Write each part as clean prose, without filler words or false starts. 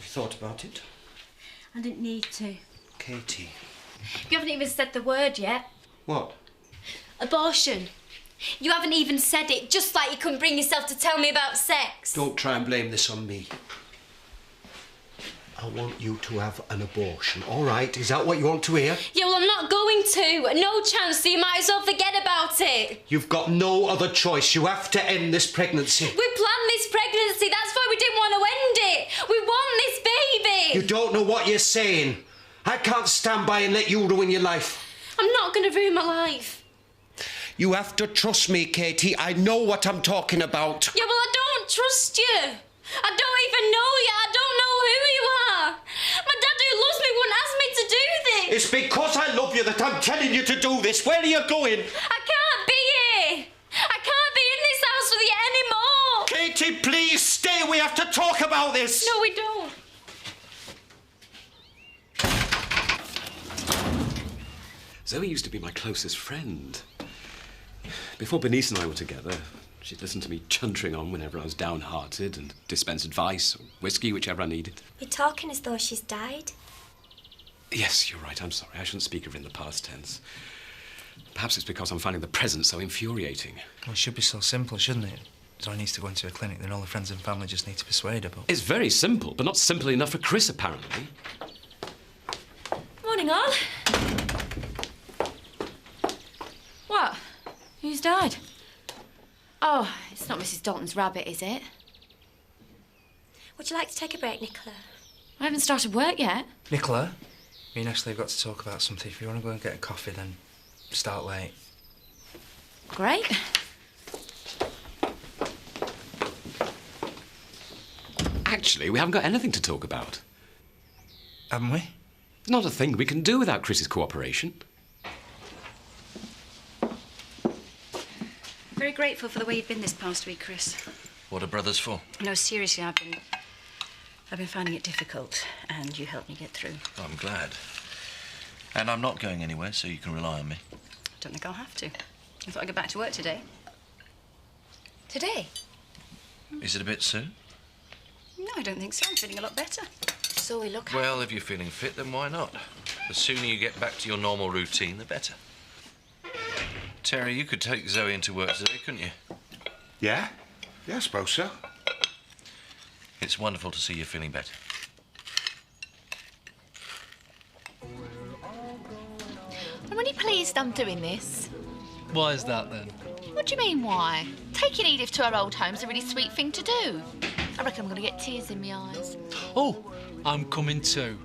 thought about it? I didn't need to. Katie. You haven't even said the word yet. What? Abortion. You haven't even said it, just like you couldn't bring yourself to tell me about sex. Don't try and blame this on me. I want you to have an abortion, all right? Is that what you want to hear? Yeah, well, I'm not going to. No chance, so you might as well forget about it. You've got no other choice. You have to end this pregnancy. We planned this pregnancy. That's why we didn't want to end it. We want this baby. You don't know what you're saying. I can't stand by and let you ruin your life. I'm not going to ruin my life. You have to trust me, Katie. I know what I'm talking about. Yeah, well, I don't trust you. I don't even know you. I don't know who you are. My dad who loves me wouldn't ask me to do this. It's because I love you that I'm telling you to do this. Where are you going? I can't be here. I can't be in this house with you anymore. Katie, please stay. We have to talk about this. No, we don't. Zoe used to be my closest friend. Before Bernice and I were together, she'd listen to me chuntering on whenever I was downhearted and dispense advice or whiskey, whichever I needed. You're talking as though she's died. Yes, you're right. I'm sorry. I shouldn't speak of her in the past tense. Perhaps it's because I'm finding the present so infuriating. Well, it should be so simple, shouldn't it? Zoe needs to go into a clinic, then all her friends and family just need to persuade her, but... It's very simple, but not simple enough for Chris, apparently. Morning, all. What? Who's died? Oh, it's not Mrs. Dalton's rabbit, is it? Would you like to take a break, Nicola? I haven't started work yet. Nicola, me and Ashley have got to talk about something. If you want to go and get a coffee, then start late. Great. Actually, we haven't got anything to talk about. Haven't we? Not a thing we can do without Chris's cooperation. Very grateful for the way you've been this past week, Chris. What are brothers for? No, seriously, I've been finding it difficult, and you helped me get through. Oh, I'm glad. And I'm not going anywhere, so you can rely on me. Don't think I'll have to. I thought I'd go back to work today. Today? Is it a bit soon? No, I don't think so. I'm feeling a lot better. So we look. Well, if you're feeling fit, then why not? The sooner you get back to your normal routine, the better. Terry, you could take Zoe into work today, couldn't you? Yeah? Yeah, I suppose so. It's wonderful to see you feeling better. I'm really pleased I'm doing this. Why is that, then? What do you mean, why? Taking Edith to her old home's a really sweet thing to do. I reckon I'm going to get tears in my eyes. Oh, I'm coming too.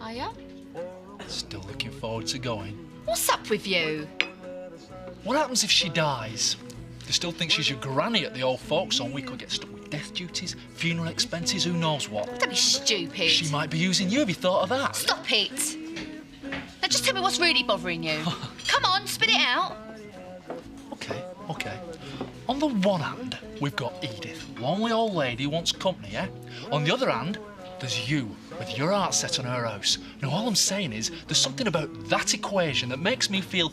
Are you? Still looking forward to going. What's up with you? What happens if she dies? They still think she's your granny at the old folks home. We could get stuck with death duties, funeral expenses, who knows what. Don't be stupid. She might be using you. Have you thought of that? Stop it. Now just tell me what's really bothering you. Come on, spit it out. OK. On the one hand, we've got Edith, lonely old lady who wants company, yeah? On the other hand, there's you, with your heart set on her house. Now, all I'm saying is, there's something about that equation that makes me feel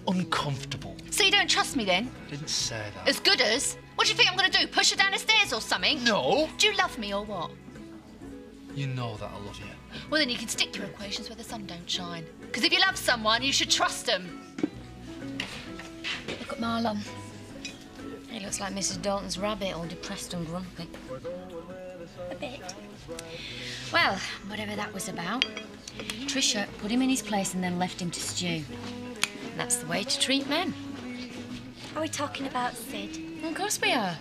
uncomfortable. So you don't trust me, then? I didn't say that. As good as? What do you think I'm going to do, push her down the stairs or something? No. Do you love me or what? You know that I love you. Well, then you can stick your equations where the sun don't shine. Because if you love someone, you should trust them. Look at Marlon. He looks like Mrs. Dalton's rabbit, all depressed and grumpy. A bit. Well, whatever that was about, Tricia put him in his place and then left him to stew. That's the way to treat men. Are we talking about Sid? Of course we are.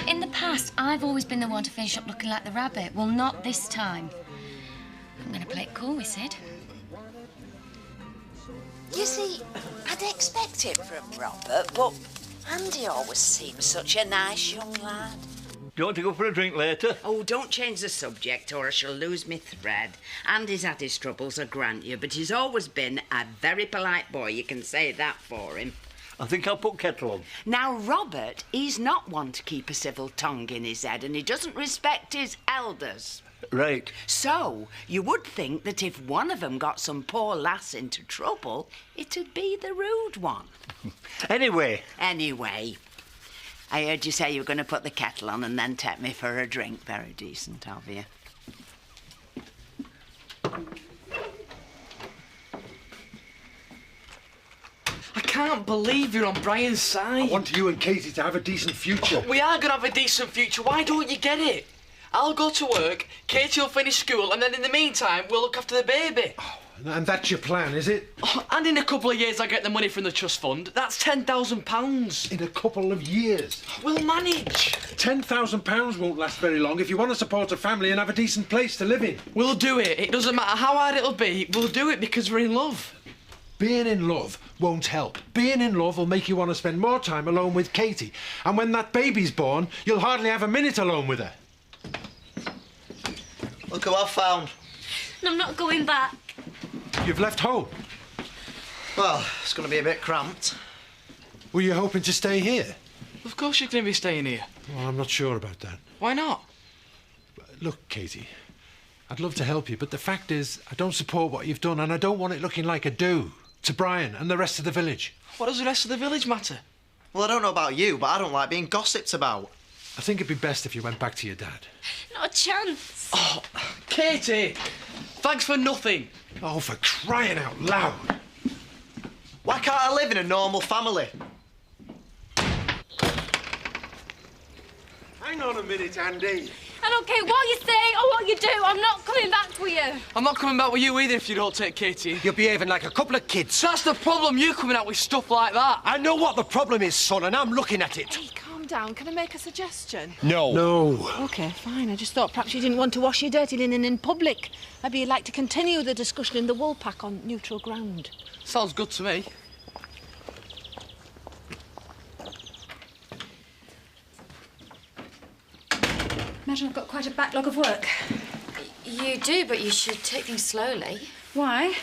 In the past, I've always been the one to finish up looking like the rabbit. Well, not this time. I'm going to play it cool with Sid. You see, I'd expect it from Robert, but Andy always seems such a nice young lad. Do you want to go for a drink later? Oh, don't change the subject or I shall lose my thread. Andy's had his troubles, I grant you, but he's always been a very polite boy, you can say that for him. I think I'll put kettle on. Now, Robert, he's not one to keep a civil tongue in his head and he doesn't respect his elders. Right. So, you would think that if one of them got some poor lass into trouble, it'd be the rude one. Anyway. I heard you say you were going to put the kettle on and then take me for a drink. Very decent of you. I can't believe you're on Brian's side. I want you and Katie to have a decent future. We are going to have a decent future. Why don't you get it? I'll go to work, Katie will finish school, and then in the meantime, we'll look after the baby. Oh, and that's your plan, is it? Oh, and in a couple of years, I get the money from the trust fund. That's £10,000. In a couple of years? We'll manage. £10,000 won't last very long if you want to support a family and have a decent place to live in. We'll do it. It doesn't matter how hard it'll be. We'll do it because we're in love. Being in love won't help. Being in love will make you want to spend more time alone with Katie. And when that baby's born, you'll hardly have a minute alone with her. Look who I've found. And I'm not going back. You've left home? Well, it's going to be a bit cramped. Were you hoping to stay here? Of course you're going to be staying here. Well, I'm not sure about that. Why not? Look, Katie, I'd love to help you, but the fact is, I don't support what you've done, and I don't want it looking like a do to Brian and the rest of the village. What does the rest of the village matter? Well, I don't know about you, but I don't like being gossiped about. I think it'd be best if you went back to your dad. Not a chance. Oh, Katie! Thanks for nothing. Oh, for crying out loud. Why can't I live in a normal family? Hang on a minute, Andy. I don't care what you say or what you do. I'm not coming back with you. I'm not coming back with you either if you don't take Katie. You're behaving like a couple of kids. That's the problem, you coming out with stuff like that. I know what the problem is, son, and I'm looking at it. Hey, calm down. Can I make a suggestion? No. No. OK, fine. I just thought perhaps you didn't want to wash your dirty linen in public. Maybe you'd like to continue the discussion in the wool pack on neutral ground. Sounds good to me. Imagine I've got quite a backlog of work. You do, but you should take things slowly. Why?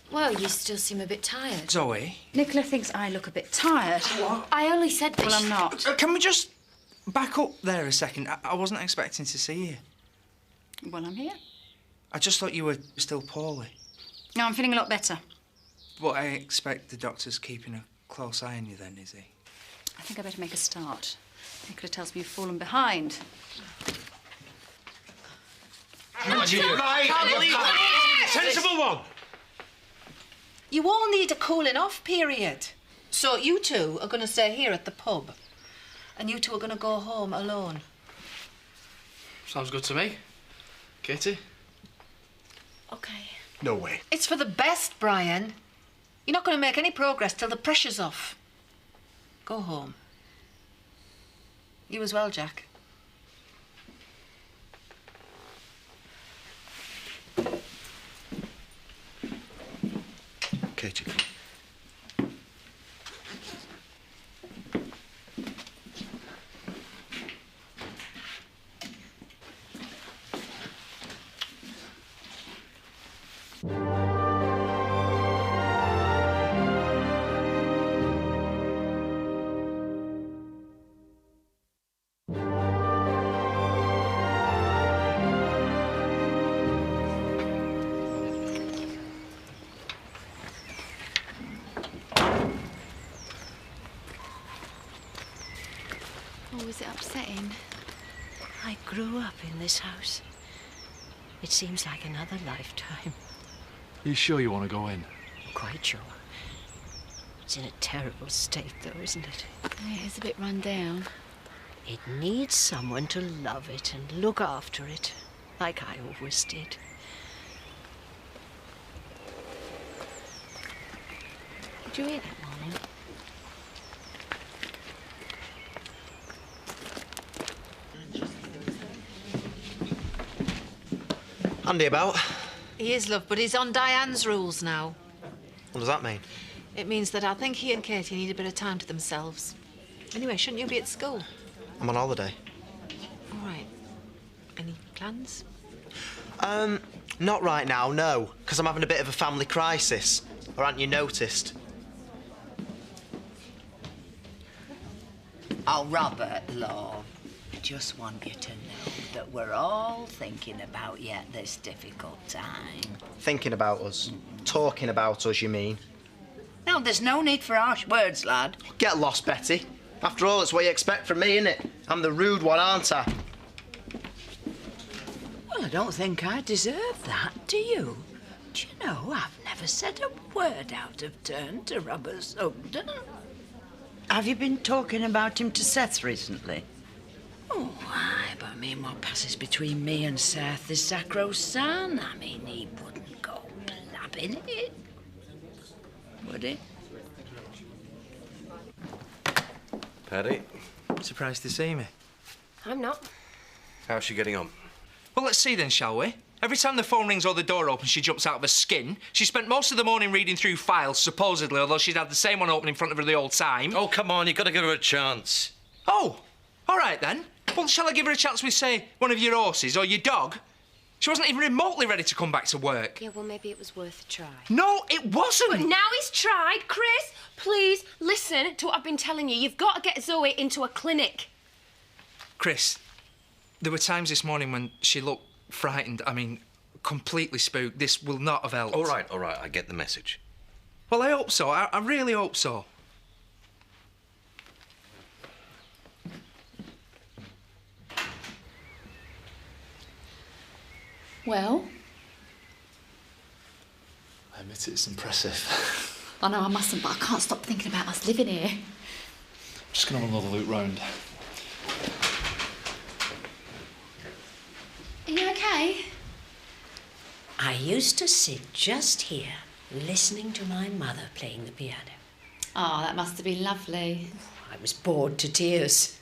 Well, you still seem a bit tired. Zoe? Nicola thinks I look a bit tired. What? I only said that. Well, I'm not. Can we just back up there a second? I wasn't expecting to see you. Well, I'm here. I just thought you were still poorly. No, I'm feeling a lot better. But I expect the doctor's keeping a close eye on you then, is he? I think I better make a start. Nicola tells me you've fallen behind. Sensible one. You all need a cooling off period. So you two are going to stay here at the pub. And you two are going to go home alone. Sounds good to me. Katie? OK. No way. It's for the best, Brian. You're not going to make any progress till the pressure's off. Go home. You as well, Jack. Katie. Oh, was it upsetting? I grew up in this house. It seems like another lifetime. You sure you want to go in? Quite sure. It's in a terrible state, though, isn't it? Yeah, it's a bit run down. It needs someone to love it and look after it, like I always did. Did you hear that, Marlon? Andy about? He is, love, but he's on Diane's rules now. What does that mean? It means that I think he and Katie need a bit of time to themselves. Anyway, shouldn't you be at school? I'm on holiday. All right. Any plans? Not right now, no, because I'm having a bit of a family crisis. Or haven't you noticed? Oh, Robert, love, I just want you to know that we're all thinking about you at this difficult time. Thinking about us. Talking about us, you mean? No, there's no need for harsh words, lad. Get lost, Betty. After all, it's what you expect from me, innit? I'm the rude one, aren't I? Well, I don't think I deserve that, do you? Do you know, I've never said a word out of turn to Robert Sugden. Have you been talking about him to Seth recently? Oh, aye, but I mean, what passes between me and Seth is sacrosanct. I mean, he wouldn't go blabbing it, would he? Paddy, Surprised to see me. I'm not. how's she getting on? Well, let's see then, shall we? Every time the phone rings or the door opens, she jumps out of her skin. She spent most of the morning reading through files, supposedly, although she'd had the same one open in front of her the whole time. Oh, come on, you've got to give her a chance. Oh, all right then. Well, shall I give her a chance with, say, one of your horses or your dog? She wasn't even remotely ready to come back to work. Yeah, well, maybe it was worth a try. No, it wasn't. But now he's tried, Chris. Please listen to what I've been telling you. You've got to get Zoe into a clinic. Chris, there were times this morning when she looked frightened. I mean, completely spooked. This will not have helped. All right, I get the message. Well, I hope so. I really hope so. Well, I admit it's impressive. I know I mustn't, but I can't stop thinking about us living here. I'm just going to have another loop round. Are you okay? I used to sit just here, listening to my mother playing the piano. Oh, that must have been lovely. I was bored to tears.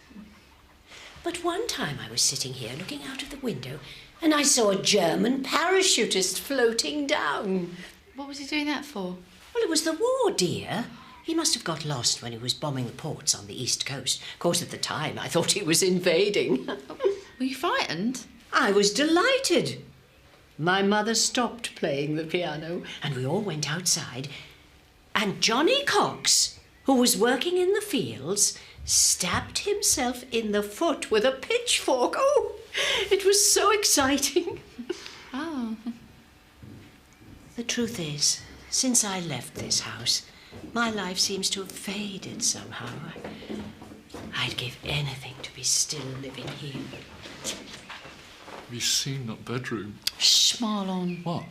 But one time I was sitting here looking out of the window and I saw a German parachutist floating down. What was he doing that for? Well, it was the war, dear. He must have got lost when he was bombing the ports on the East Coast. Of course, at the time, I thought he was invading. Were you frightened? I was delighted. My mother stopped playing the piano and we all went outside. And Johnny Cox, who was working in the fields, stabbed himself in the foot with a pitchfork. Oh, it was so exciting. Oh. The truth is, since I left this house, my life seems to have faded somehow. I'd give anything to be still living here. Have you seen that bedroom? Shh, Marlon. What?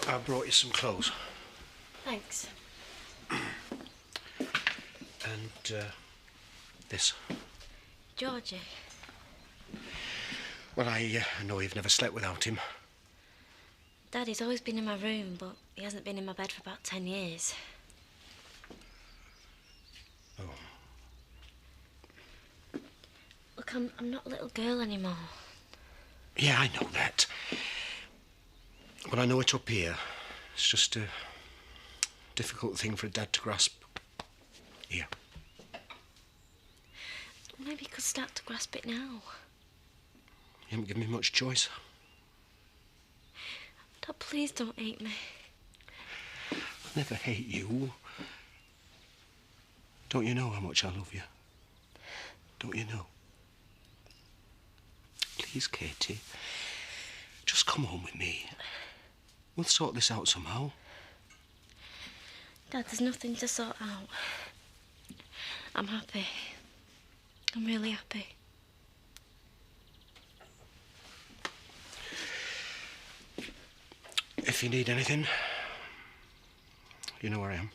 I brought you some clothes. Thanks. And, this. Georgie. Well, I know you've never slept without him. Daddy's always been in my room, but he hasn't been in my bed for about 10 years. Oh. Look, I'm not a little girl anymore. Yeah, I know that. But I know it up here. It's just a difficult thing for a dad to grasp. Here. Maybe you could start to grasp it now. You haven't given me much choice. Dad, please don't hate me. I'll never hate you. Don't you know how much I love you? Don't you know? Please, Katie, just come home with me. We'll sort this out somehow. Dad, there's nothing to sort out. I'm happy. I'm really happy. If you need anything, you know where I am.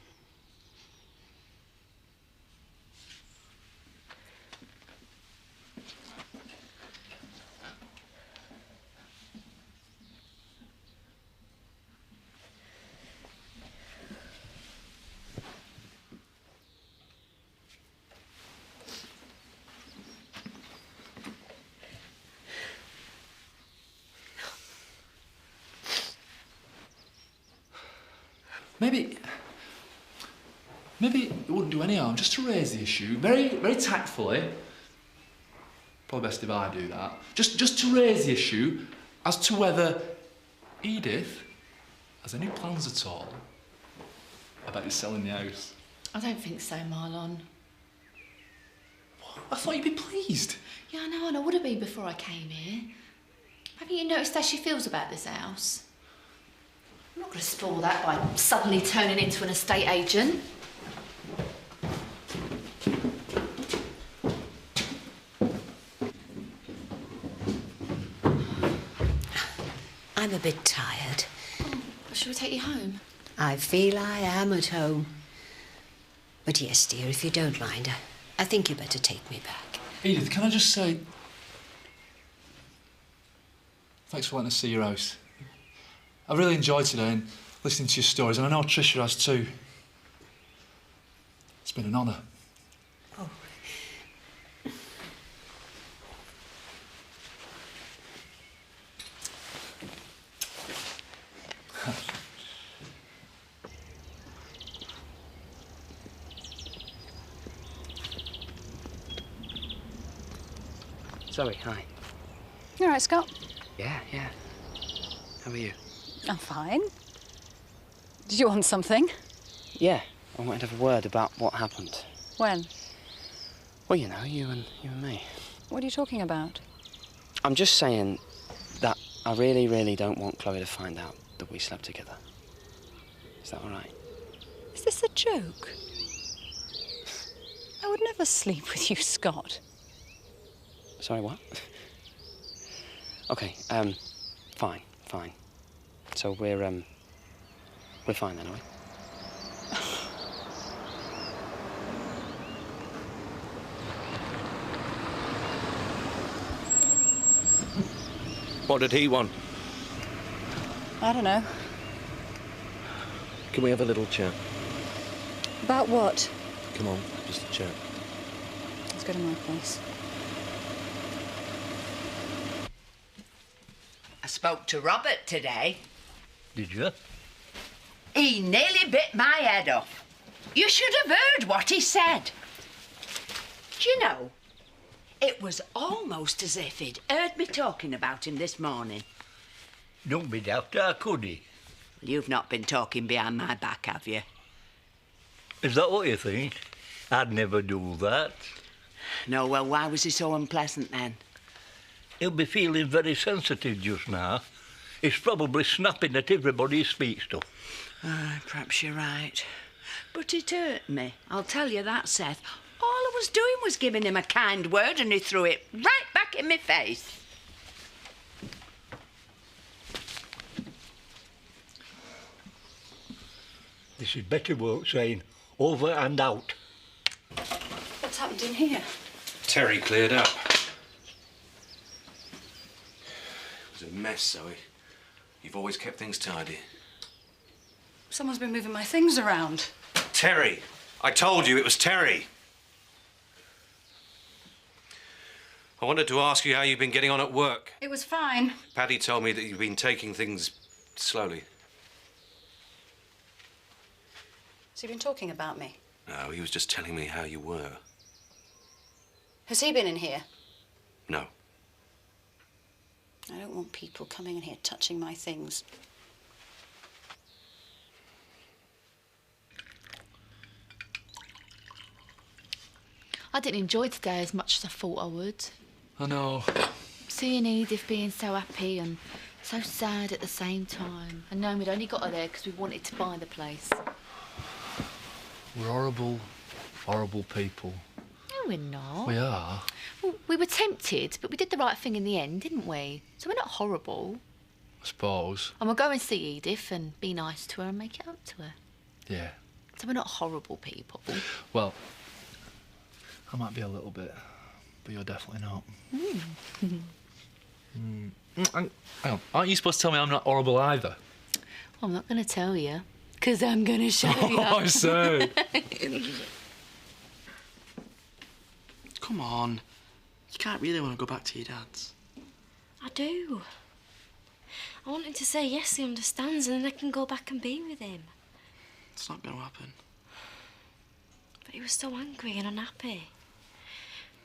Maybe it wouldn't do any harm just to raise the issue very, very tactfully. Probably best if I do that. Just to raise the issue as to whether Edith has any plans at all about you selling the house. I don't think so, Marlon. What? I thought you'd be pleased. Yeah, I know, and I would have been before I came here. Haven't you noticed how she feels about this house? I'm not going to spoil that by suddenly turning into an estate agent. I'm a bit tired. Oh, shall we take you home? I feel I am at home. But yes, dear, if you don't mind, I think you better take me back. Edith, can I just say... Thanks for letting us see your house. I really enjoyed today and listening to your stories, and I know Tricia has too. It's been an honour. Oh. Zoe, hi. You all right, Scott? Yeah. How are you? I'm fine. Did you want something? Yeah, I wanted to have a word about what happened. When? Well, you know, you and me. What are you talking about? I'm just saying that I really, really don't want Chloe to find out that we slept together. Is that all right? Is this a joke? I would never sleep with you, Scott. Sorry, what? Okay, fine. So we're fine then, are we? What did he want? I don't know. Can we have a little chat? About what? Come on, just a chat. Let's go to my place. I spoke to Robert today. Did you? He nearly bit my head off. You should have heard what he said. Do you know, it was almost as if he'd heard me talking about him this morning. Don't be daft, how could he? You've not been talking behind my back, have you? Is that what you think? I'd never do that. No, well, why was he so unpleasant then? He'll be feeling very sensitive just now. He's probably snapping at everybody he speaks to. Perhaps you're right. But it hurt me. I'll tell you that, Seth. All I was doing was giving him a kind word and he threw it right back in my face. This is better work saying over and out. What's happened in here? Terry cleared up. It was a mess, Zoe. You've always kept things tidy. Someone's been moving my things around. Terry! I told you it was Terry! I wanted to ask you how you've been getting on at work. It was fine. Paddy told me that you've been taking things slowly. Has he been talking about me? No, he was just telling me how you were. Has he been in here? No. I don't want people coming in here touching my things. I didn't enjoy today as much as I thought I would. I know. Seeing Edith being so happy and so sad at the same time, and knowing we'd only got her there because we wanted to buy the place. We're horrible, horrible people. No, we're not. We are. Well, we were tempted, but we did the right thing in the end, didn't we? So we're not horrible. I suppose. And we'll go and see Edith and be nice to her and make it up to her. Yeah. So we're not horrible people. Well, I might be a little bit, but you're definitely not. Hang on. Aren't you supposed to tell me I'm not horrible either? Well, I'm not going to tell you, because I'm going to show you. Oh, I see. Come on. You can't really want to go back to your dad's. I do. I want him to say yes, he understands, and then I can go back and be with him. It's not going to happen. But he was so angry and unhappy.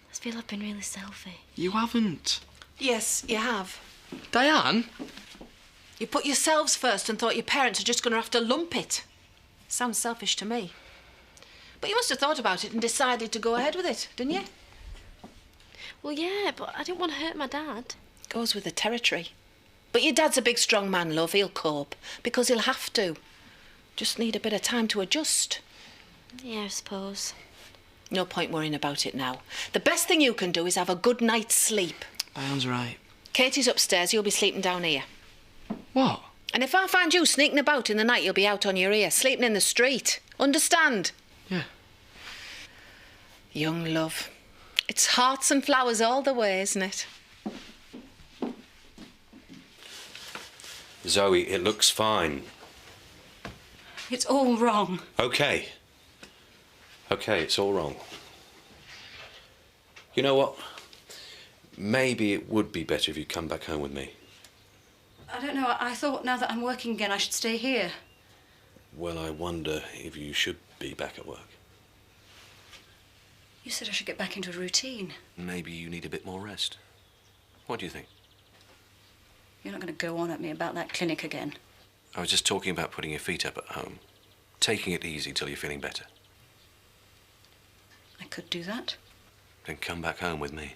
I feel I've been really selfish. You haven't. Yes, you have. Diane? You put yourselves first and thought your parents are just going to have to lump it. Sounds selfish to me. But you must have thought about it and decided to go ahead with it, didn't you? Well, yeah, but I didn't want to hurt my dad. Goes with the territory. But your dad's a big, strong man, love. He'll cope. Because he'll have to. Just need a bit of time to adjust. Yeah, I suppose. No point worrying about it now. The best thing you can do is have a good night's sleep. Diane's right. Katie's upstairs, you'll be sleeping down here. What? And if I find you sneaking about in the night, you'll be out on your ear, sleeping in the street. Understand? Yeah. Young love. It's hearts and flowers all the way, isn't it? Zoe, it looks fine. It's all wrong. Okay. Okay, it's all wrong. You know what? Maybe it would be better if you come back home with me. I don't know. I thought now that I'm working again, I should stay here. Well, I wonder if you should be back at work. You said I should get back into a routine. Maybe you need a bit more rest. What do you think? You're not going to go on at me about that clinic again. I was just talking about putting your feet up at home. Taking it easy till you're feeling better. I could do that. Then come back home with me.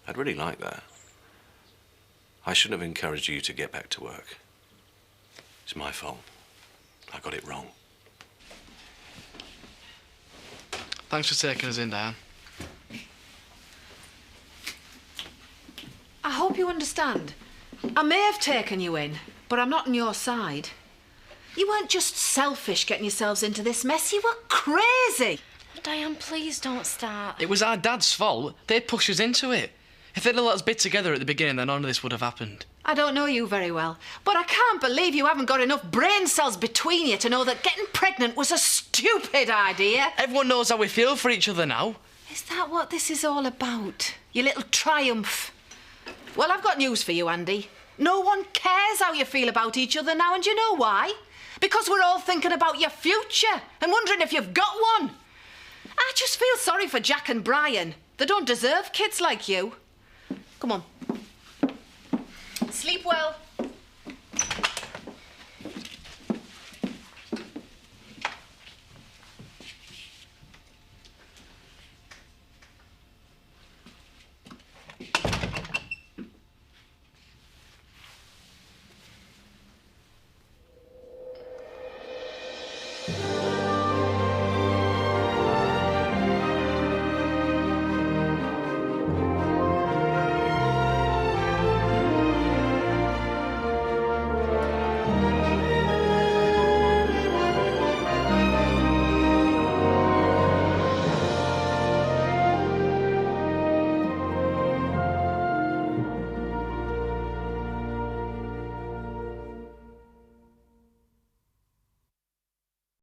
I'd really like that. I shouldn't have encouraged you to get back to work. It's my fault. I got it wrong. Thanks for taking us in, Diane. I hope you understand. I may have taken you in, but I'm not on your side. You weren't just selfish getting yourselves into this mess, you were crazy. Diane, please don't start. It was our dad's fault. They pushed us into it. If they'd have let us be together at the beginning, then none of this would have happened. I don't know you very well, but I can't believe you haven't got enough brain cells between you to know that getting pregnant was a stupid idea. Everyone knows how we feel for each other now. Is that what this is all about? Your little triumph? Well, I've got news for you, Andy. No one cares how you feel about each other now, and you know why? Because we're all thinking about your future and wondering if you've got one. I just feel sorry for Jack and Brian. They don't deserve kids like you. Come on. Sleep well.